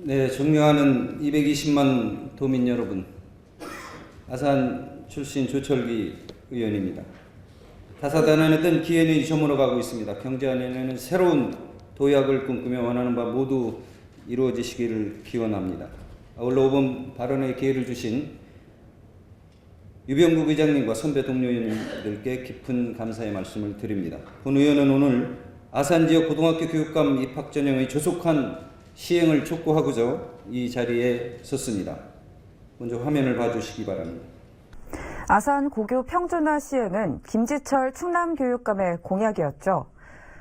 네, 존경하는 220만 도민 여러분, 아산 출신 조철기 의원입니다. 다사다난했던 기회는 저물어가고 있습니다. 경제안에는 새로운 도약을 꿈꾸며 원하는 바 모두 이루어지시기를 기원합니다. 아울러 이번 발언의 기회를 주신 유병국 의장님과 선배 동료 의원님들께 깊은 감사의 말씀을 드립니다. 본 의원은 오늘 아산 지역 고등학교 교육감 입학 전형의 조속한 시행을 촉구하고자 이 자리에 섰습니다. 먼저 화면을 봐주시기 바랍니다. 아산 고교 평준화 시행은 김지철 충남교육감의 공약이었죠.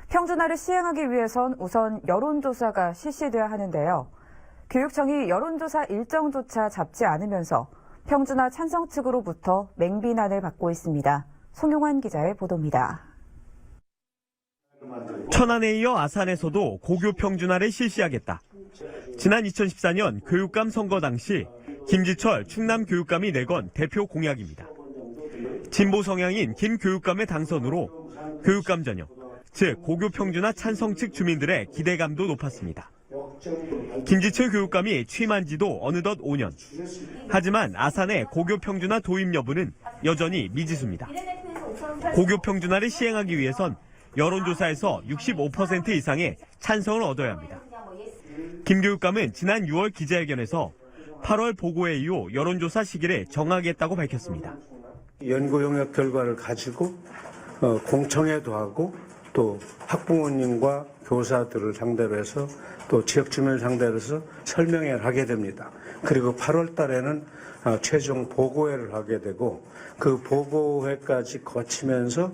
평준화를 시행하기 위해선 우선 여론조사가 실시돼야 하는데요. 교육청이 여론조사 일정조차 잡지 않으면서 평준화 찬성 측으로부터 맹비난을 받고 있습니다. 송용환 기자의 보도입니다. 천안에 이어 아산에서도 고교 평준화를 실시하겠다. 지난 2014년 교육감 선거 당시 김지철 충남교육감이 내건 대표 공약입니다. 진보 성향인 김 교육감의 당선으로 교육감 전형, 즉 고교 평준화 찬성 측 주민들의 기대감도 높았습니다. 김지철 교육감이 취임한 지도 어느덧 5년. 하지만 아산의 고교 평준화 도입 여부는 여전히 미지수입니다. 고교 평준화를 시행하기 위해선 여론조사에서 65% 이상의 찬성을 얻어야 합니다. 김 교육감은 지난 6월 기자회견에서 8월 보고회 이후 여론조사 시기를 정하겠다고 밝혔습니다. 연구 용역 결과를 가지고 공청회도 하고 또 학부모님과 교사들을 상대로 해서 또 지역 주민을 상대로 해서 설명회를 하게 됩니다. 그리고 8월 달에는 최종 보고회를 하게 되고 그 보고회까지 거치면서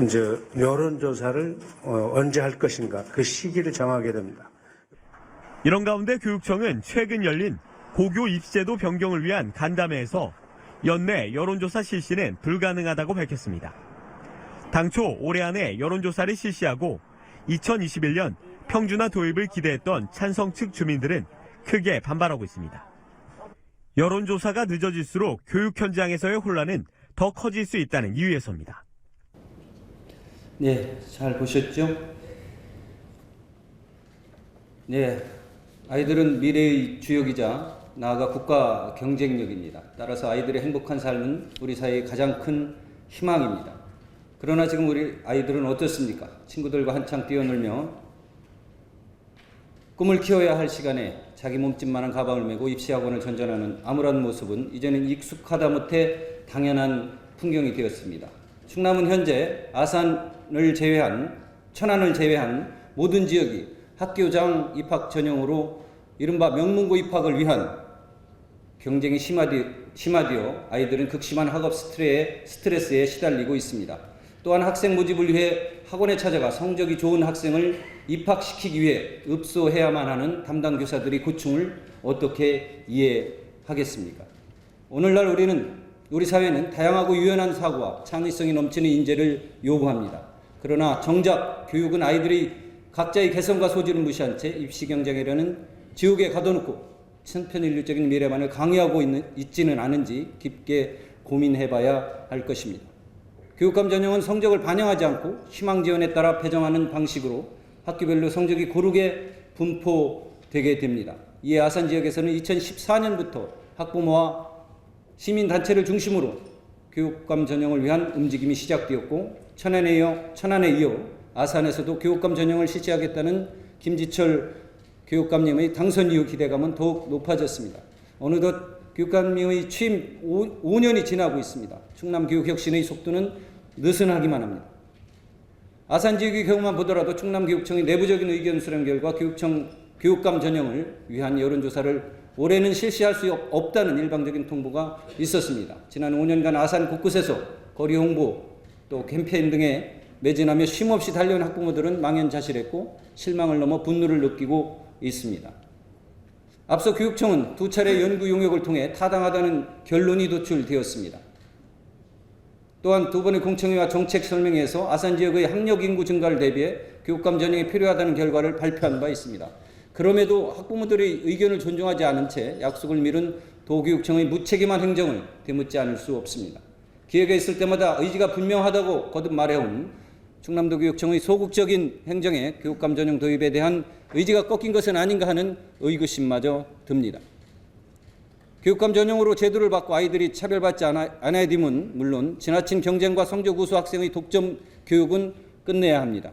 이제 여론조사를 언제 할 것인가 그 시기를 정하게 됩니다. 이런 가운데 교육청은 최근 열린 고교 입시제도 변경을 위한 간담회에서 연내 여론조사 실시는 불가능하다고 밝혔습니다. 당초 올해 안에 여론조사를 실시하고 2021년 평준화 도입을 기대했던 찬성 측 주민들은 크게 반발하고 있습니다. 여론조사가 늦어질수록 교육 현장에서의 혼란은 더 커질 수 있다는 이유에서입니다. 네, 잘 보셨죠? 네, 아이들은 미래의 주역이자 나아가 국가 경쟁력입니다. 따라서 아이들의 행복한 삶은 우리 사회의 가장 큰 희망입니다. 그러나 지금 우리 아이들은 어떻습니까? 친구들과 한창 뛰어놀며 꿈을 키워야 할 시간에 자기 몸집만한 가방을 메고 입시학원을 전전하는 암울한 모습은 이제는 익숙하다 못해 당연한 풍경이 되었습니다. 충남은 현재 아산을 제외한 천안을 제외한 모든 지역이 학교장 입학 전형으로 이른바 명문고 입학을 위한 경쟁이 심화되어 아이들은 극심한 학업 스트레스에 시달리고 있습니다. 또한 학생 모집을 위해 학원에 찾아가 성적이 좋은 학생을 입학시키기 위해 읍소해야만 하는 담당 교사들의 고충을 어떻게 이해하겠습니까? 오늘날 우리 사회는 다양하고 유연한 사고와 창의성이 넘치는 인재를 요구합니다. 그러나 정작 교육은 아이들이 각자의 개성과 소질을 무시한 채 입시 경쟁이라는 지옥에 가둬놓고 천편일률적인 미래만을 강요하고 있지는 않은지 깊게 고민해봐야 할 것입니다. 교육감 전형은 성적을 반영하지 않고 희망 지원에 따라 배정하는 방식으로 학교별로 성적이 고르게 분포되게 됩니다. 이에 아산 지역에서는 2014년부터 학부모와 시민단체를 중심으로 교육감 전형을 위한 움직임이 시작되었고 천안에 이어 아산에서도 교육감 전형을 실시하겠다는 김지철 교육감님의 당선 이후 기대감은 더욱 높아졌습니다. 어느덧 교육감님의 취임 5년이 지나고 있습니다. 충남 교육 혁신의 속도는 느슨하기만 합니다. 아산 지역의 경우만 보더라도 충남교육청의 내부적인 의견 수렴 결과 교육감 전형을 위한 여론조사를 올해는 실시할 수 없다는 일방적인 통보가 있었습니다. 지난 5년간 아산 곳곳에서 거리 홍보 또 캠페인 등에 매진하며 쉼없이 달려온 학부모들은 망연자실했고 실망을 넘어 분노를 느끼고 있습니다. 앞서 교육청은 2차례 연구 용역을 통해 타당하다는 결론이 도출되었습니다. 또한 2번의 공청회와 정책 설명회에서 아산 지역의 학력 인구 증가를 대비해 교육감 전형이 필요하다는 결과를 발표한 바 있습니다. 그럼에도 학부모들의 의견을 존중하지 않은 채 약속을 미룬 도교육청의 무책임한 행정을 되묻지 않을 수 없습니다. 기회가 있을 때마다 의지가 분명하다고 거듭 말해온 충남도교육청의 소극적인 행정에 교육감 전형 도입에 대한 의지가 꺾인 것은 아닌가 하는 의구심마저 듭니다. 교육감 전형으로 제도를 받고 아이들이 차별받지 않아야 됨은 물론 지나친 경쟁과 성적 우수 학생의 독점 교육은 끝내야 합니다.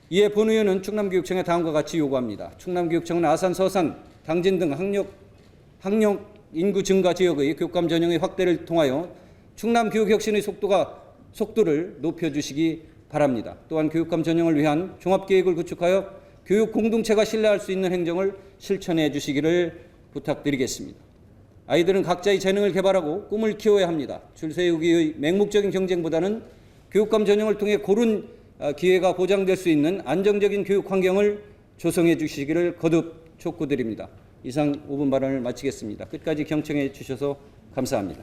이에 본 의원은 충남교육청에 다음과 같이 요구합니다. 충남교육청은 아산, 서산, 당진 등 학령 인구 증가 지역의 교육감 전형의 확대를 통하여 충남 교육 혁신의 속도를 높여주시기 바랍니다. 또한 교육감 전형을 위한 종합계획을 구축하여 교육 공동체가 신뢰할 수 있는 행정을 실천해 주시기를 부탁드리겠습니다. 아이들은 각자의 재능을 개발하고 꿈을 키워야 합니다. 줄 세우기의 맹목적인 경쟁보다는 교육감 전형을 통해 고른 기회가 보장될 수 있는 안정적인 교육 환경을 조성해 주시기를 거듭 촉구드립니다. 이상 5분 발언을 마치겠습니다. 끝까지 경청해 주셔서 감사합니다.